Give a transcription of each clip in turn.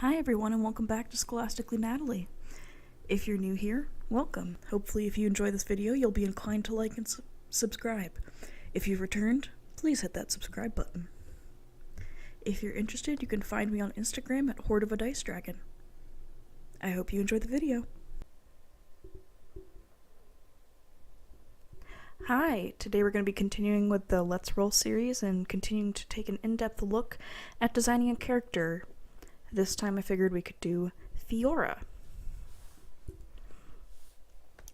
Hi everyone and welcome back to Scholastically Natalie. If you're new here, welcome. Hopefully if you enjoy this video, you'll be inclined to like and subscribe. If you've returned, please hit that subscribe button. If you're interested, you can find me on Instagram at Horde of a Dice Dragon. I hope you enjoy the video. Hi, today we're going to be continuing with the Let's Roll series and continuing to take an in-depth look at designing a character. This time I figured we could do Fiora.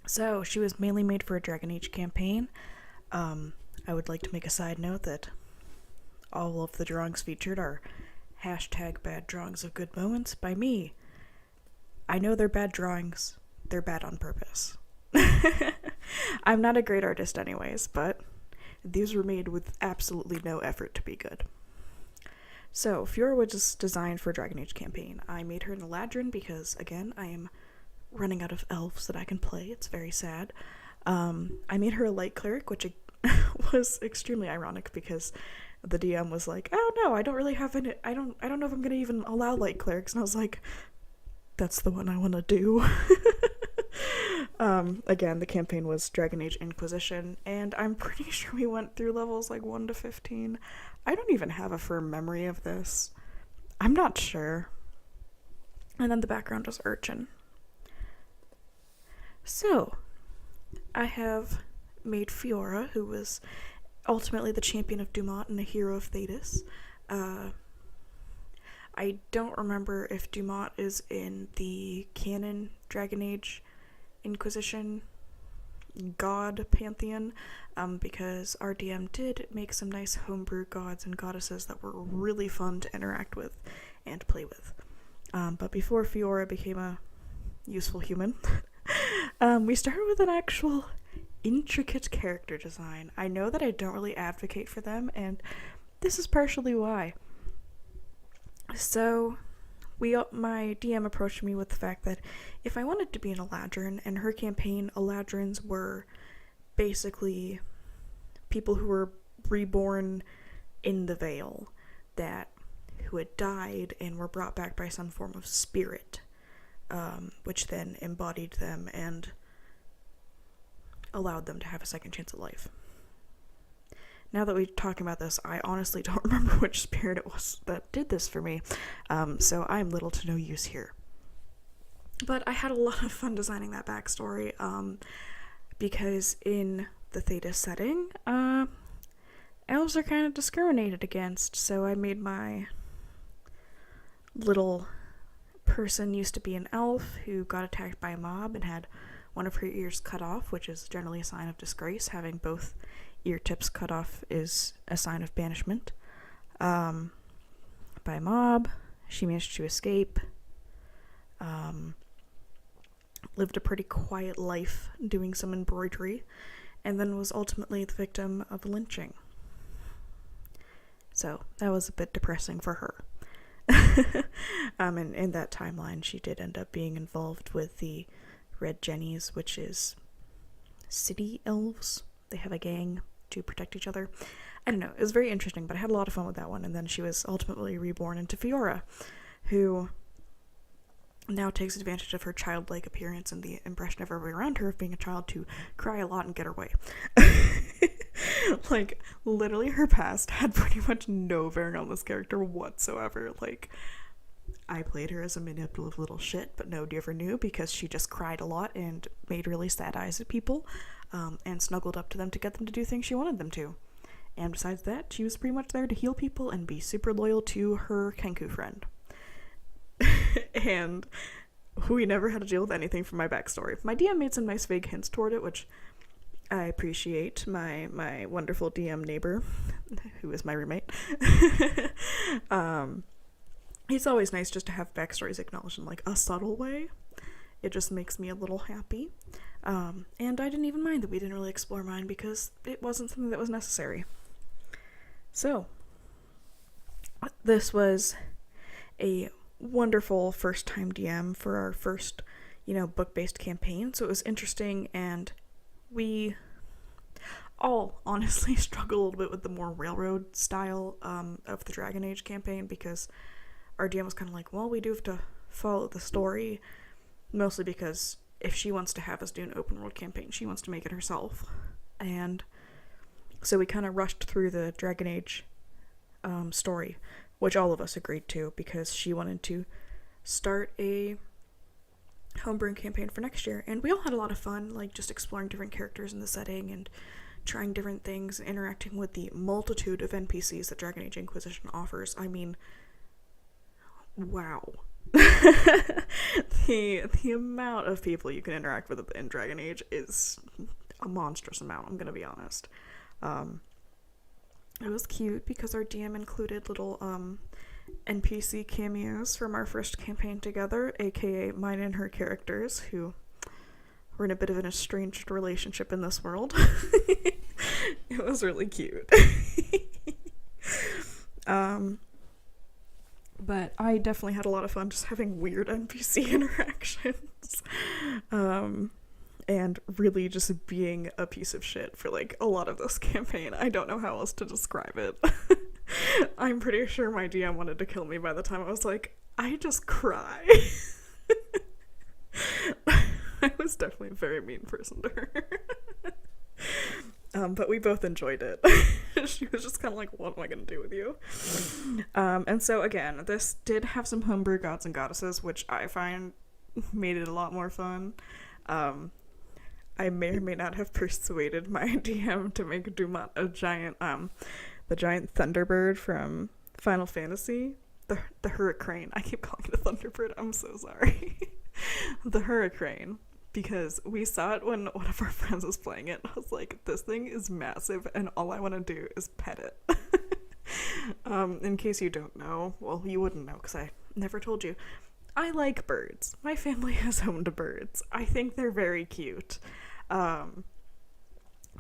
So, she was mainly made for a Dragon Age campaign. I would like to make a side note that all of the drawings featured are hashtag bad drawings of good moments by me. I know they're bad drawings. They're bad on purpose. I'm not a great artist anyways, but these were made with absolutely no effort to be good. So, Fiora was just designed for a Dragon Age campaign. I made her an Eladrin because, again, I am running out of elves that I can play. It's very sad. I made her a light cleric, which was extremely ironic because the DM was like, "Oh no, I don't really have any. I don't know if I'm gonna even allow light clerics." And I was like, "That's the one I want to do." Again, the campaign was Dragon Age Inquisition, and I'm pretty sure we went through levels like 1 to 15. I don't even have a firm memory of this. I'm not sure. And then the background was Urchin. So, I have made Fiora, who was ultimately the champion of Dumont and a hero of Thetis. I don't remember if Dumont is in the canon Dragon Age Inquisition god pantheon, because our DM did make some nice homebrew gods and goddesses that were really fun to interact with and play with. But before Fiora became a useful human, we started with an actual intricate character design. I know that I don't really advocate for them, and this is partially why. So, my DM approached me with the fact that if I wanted to be an Eladrin, and her campaign, Eladrins were basically people who were reborn in the Veil, who had died and were brought back by some form of spirit, which then embodied them and allowed them to have a second chance at life. Now that we're talking about this, I honestly don't remember which spirit it was that did this for me, so I'm little to no use here. But I had a lot of fun designing that backstory, because in the Thetis setting, elves are kind of discriminated against, so I made my little person used to be an elf who got attacked by a mob and had one of her ears cut off, which is generally a sign of disgrace. Having both ear tips cut off is a sign of banishment. By a mob. She managed to escape. Lived a pretty quiet life doing some embroidery, and then was ultimately the victim of lynching. So that was a bit depressing for her. And in that timeline, she did end up being involved with the Red Jennies, which is city elves. They have a gang to protect each other. I don't know, it was very interesting, but I had a lot of fun with that one. And then she was ultimately reborn into Fiora, who now takes advantage of her childlike appearance and the impression of everybody around her of being a child to cry a lot and get her way. Like, literally her past had pretty much no bearing on this character whatsoever. Like, I played her as a manipulative little shit, but nobody ever knew because she just cried a lot and made really sad eyes at people, and snuggled up to them to get them to do things she wanted them to. And besides that, she was pretty much there to heal people and be super loyal to her Kenku friend. And we never had to deal with anything from my backstory. My DM made some nice vague hints toward it, which I appreciate. My wonderful DM neighbor, who is my roommate, it's always nice just to have backstories acknowledged in like a subtle way. It just makes me a little happy. And I didn't even mind that we didn't really explore mine because it wasn't something that was necessary. So, this was a wonderful first-time DM for our first, book-based campaign. So it was interesting, and we all honestly struggle a little bit with the more railroad style of the Dragon Age campaign because our DM was kind of like, well, we do have to follow the story, mostly because if she wants to have us do an open world campaign, she wants to make it herself. And so we kind of rushed through the Dragon Age story, which all of us agreed to, because she wanted to start a homebrewing campaign for next year. And we all had a lot of fun, like just exploring different characters in the setting and trying different things, interacting with the multitude of NPCs that Dragon Age Inquisition offers. I mean, wow. the amount of people you can interact with in Dragon Age is a monstrous amount, I'm gonna be honest. It was cute because our DM included little NPC cameos from our first campaign together, aka mine and her characters, who were in a bit of an estranged relationship in this world. It was really cute. But I definitely had a lot of fun just having weird NPC interactions. And really just being a piece of shit for like a lot of this campaign. I don't know how else to describe it. I'm pretty sure my DM wanted to kill me by the time I was like, I just cry. I was definitely a very mean person to her. But we both enjoyed it. She was just kind of like, what am I going to do with you? And so again, this did have some homebrew gods and goddesses, which I find made it a lot more fun. I may or may not have persuaded my DM to make Dumont a giant, the giant Thunderbird from Final Fantasy. The Hurricane. I keep calling it a Thunderbird. I'm so sorry. The Hurricane. Because we saw it when one of our friends was playing it. I was like, this thing is massive and all I want to do is pet it. In case you don't know, well, you wouldn't know because I never told you. I like birds. My family has owned birds. I think they're very cute.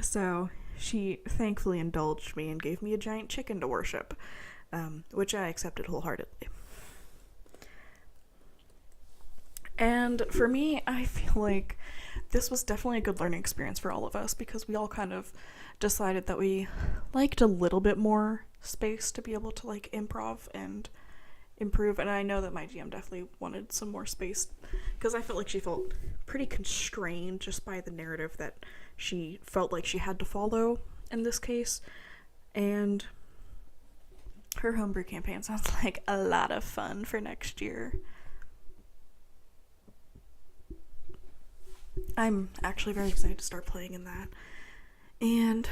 So she thankfully indulged me and gave me a giant chicken to worship, which I accepted wholeheartedly. And for me, I feel like this was definitely a good learning experience for all of us because we all kind of decided that we liked a little bit more space to be able to like improv and improve. And I know that my GM definitely wanted some more space because I felt like she felt pretty constrained just by the narrative that she felt like she had to follow in this case. And her homebrew campaign sounds like a lot of fun for next year. I'm actually very excited to start playing in that. And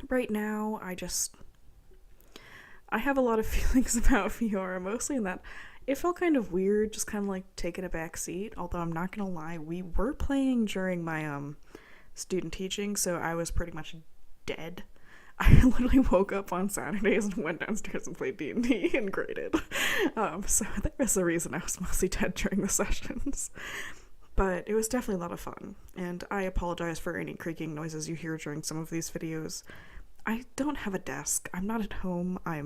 right now, I have a lot of feelings about Fiora, mostly in that it felt kind of weird, just kind of like taking a back seat, although I'm not gonna lie, we were playing during my student teaching, so I was pretty much dead. I literally woke up on Saturdays and went downstairs and played D&D and graded. So there was a reason I was mostly dead during the sessions. But it was definitely a lot of fun, and I apologize for any creaking noises you hear during some of these videos. I don't have a desk. I'm not at home. I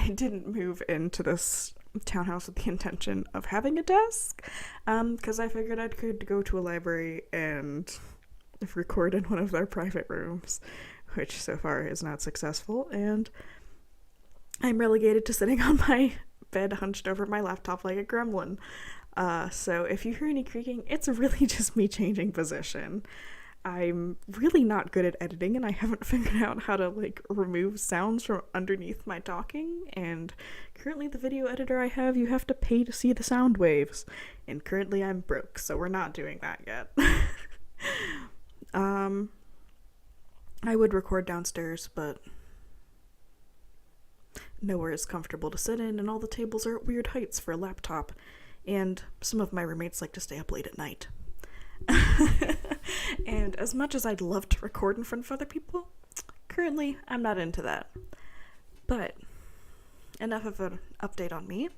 didn't move into this townhouse with the intention of having a desk, because I figured I could go to a library and record in one of their private rooms, which so far is not successful, and I'm relegated to sitting on my bed hunched over my laptop like a gremlin. So if you hear any creaking, it's really just me changing position. I'm really not good at editing, and I haven't figured out how to like remove sounds from underneath my talking, and currently the video editor I have, you have to pay to see the sound waves, and currently I'm broke, so we're not doing that yet. I would record downstairs, but nowhere is comfortable to sit in, and all the tables are at weird heights for a laptop, and some of my roommates like to stay up late at night. And as much as I'd love to record in front of other people, currently I'm not into that. But enough of an update on me.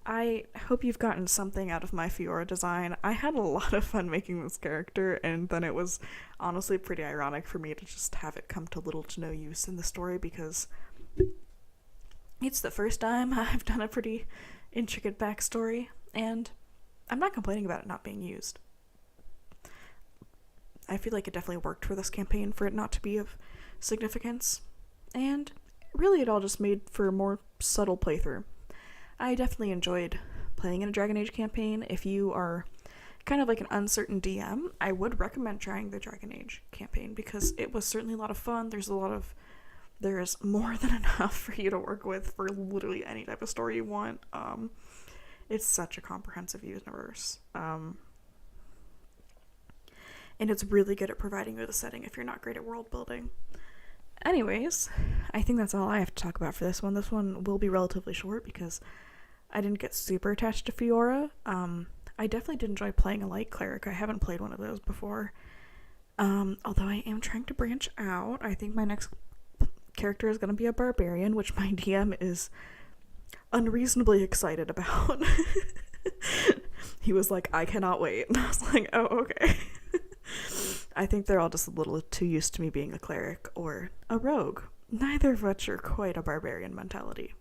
I hope you've gotten something out of my Fiora design. I had a lot of fun making this character, and then it was honestly pretty ironic for me to just have it come to little to no use in the story, because it's the first time I've done a pretty intricate backstory, and I'm not complaining about it not being used. I feel like it definitely worked for this campaign for it not to be of significance, and really it all just made for a more subtle playthrough. I definitely enjoyed playing in a Dragon Age campaign. If you are kind of like an uncertain DM, I would recommend trying the Dragon Age campaign because it was certainly a lot of fun. There's more than enough for you to work with for literally any type of story you want. It's such a comprehensive universe. And it's really good at providing you with a setting if you're not great at world building. Anyways, I think that's all I have to talk about for this one. This one will be relatively short because I didn't get super attached to Fiora. I definitely did enjoy playing a light cleric. I haven't played one of those before. Although I am trying to branch out. I think my next character is going to be a barbarian, which my DM is unreasonably excited about. He was like, I cannot wait. And I was like, oh, okay. I think they're all just a little too used to me being a cleric or a rogue. Neither of which are quite a barbarian mentality.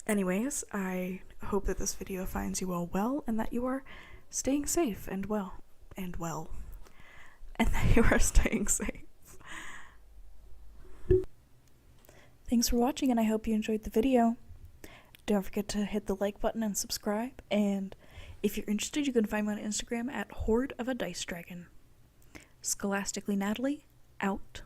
Anyways, I hope that this video finds you all well and that you are staying safe and well. And that you are staying safe. Thanks for watching, and I hope you enjoyed the video. Don't forget to hit the like button and subscribe, and if you're interested, you can find me on Instagram at Horde of a Dice Dragon. Scholastically Natalie, out.